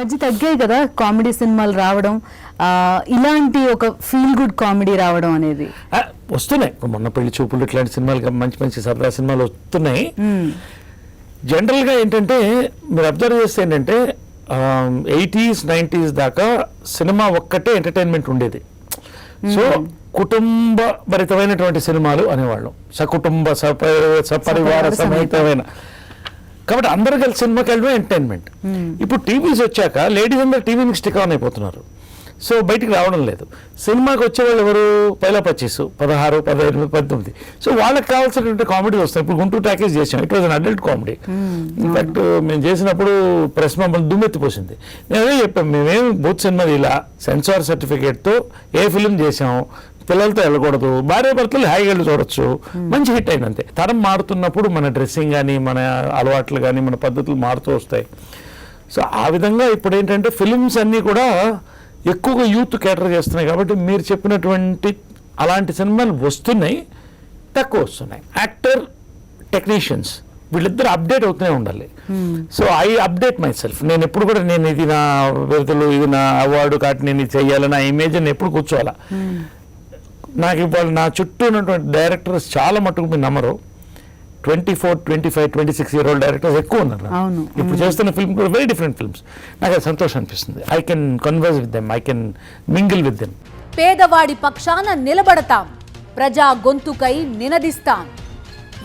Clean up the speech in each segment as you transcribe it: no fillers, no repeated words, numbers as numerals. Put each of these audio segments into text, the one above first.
మధ్య తగ్గాయి కదా కామెడీ సినిమాలు రావడం, ఇలాంటి ఒక ఫీల్ గుడ్ కామెడీ రావడం అనేది. వస్తున్నాయి. మొన్న పెళ్లి చూపులు ఇట్లాంటి సినిమాలు మంచి మంచి సరదా సినిమాలు వస్తున్నాయి. జనరల్గా ఏంటంటే మీరు అబ్జర్వ్ చేస్తే ఏంటంటే 80s 90s దాకా సినిమా ఒక్కటే ఎంటర్టైన్మెంట్ ఉండేది. సో కుటుంబ భరితమైనటువంటి సినిమాలు అనేవాళ్ళం, సకుటుంబ సపరివార సమేతమైన. కాబట్టి అందరూ కలిసి సినిమాకి వెళ్ళడం ఎంటర్టైన్మెంట్. ఇప్పుడు టీవీస్ వచ్చాక లేడీస్ అందరూ టీవీకి స్టిక్ ఆన్ అయిపోతున్నారు. సో బయటికి రావడం లేదు. సినిమాకి వచ్చేవాళ్ళు ఎవరు? 25, 16, 15, 19. సో వాళ్ళకి కావాల్సినటువంటి కామెడీ వస్తాయి. ఇప్పుడు గుంటూరు ప్యాకేజ్ చేసాం, it was an adult comedy. In fact మేము చేసినప్పుడు ప్రెస్ మమ్మల్ని దుమ్మెత్తిపోసింది. నేను అదే చెప్పాను, మేమేం బూత్ సినిమా ఇలా సెన్సార్ సర్టిఫికేట్తో ఏ ఫిలిం చేసాం, పిల్లలతో వెళ్ళకూడదు, భార్యాభర్తలు హాయిగా వెళ్ళి చూడొచ్చు, మంచి హిట్ అయినంతే. తరం మారుతున్నప్పుడు మన డ్రెస్సింగ్ కానీ మన అలవాట్లు కానీ మన పద్ధతులు మారుతూ వస్తాయి. సో ఆ విధంగా ఇప్పుడు ఏంటంటే ఫిలిమ్స్ అన్నీ కూడా ఎక్కువగా యూత్ కేటర్ చేస్తున్నాయి. కాబట్టి మీరు చెప్పినటువంటి అలాంటి సినిమాలు వస్తున్నాయి, తక్కువ వస్తున్నాయి. యాక్టర్, టెక్నీషియన్స్ వీళ్ళిద్దరు అప్డేట్ అవుతూనే ఉండాలి. So I update my self. నేను ఎప్పుడు కూడా నేను ఇది నా విడుదలు, ఇది నా అవార్డు కాబట్టి నేను ఇది చెయ్యాలి, నా ఇమేజ్ అని ఎప్పుడు కూర్చోవాలా. నాకు ఇవాళ నా చుట్టూ ఉన్నటువంటి డైరెక్టర్స్ చాలా మట్టుకు మీరు నమ్మరు, 24, 25, 26 year old డైరెక్టర్స్ ఎక్కువ ఉన్నారు. ఇప్పుడు చేస్తున్న ఫిల్మ్ కూడా వెరీ డిఫరెంట్ ఫిల్మ్స్. నాకు అది సంతోషం అనిపిస్తుంది. I can converse with them, I can mingle with them. పేదవాడి పక్షాన నిలబడతాం, ప్రజా గొంతుకై నినదిస్తాం.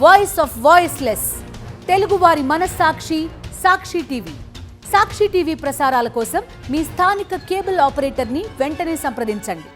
వాయిస్ ఆఫ్ వాయిస్లెస్, తెలుగువారి మనస్సాక్షి, సాక్షి టీవీ. సాక్షి టీవీ ప్రసారాల కోసం మీ స్థానిక కేబుల్ ఆపరేటర్ని వెంటనే సంప్రదించండి.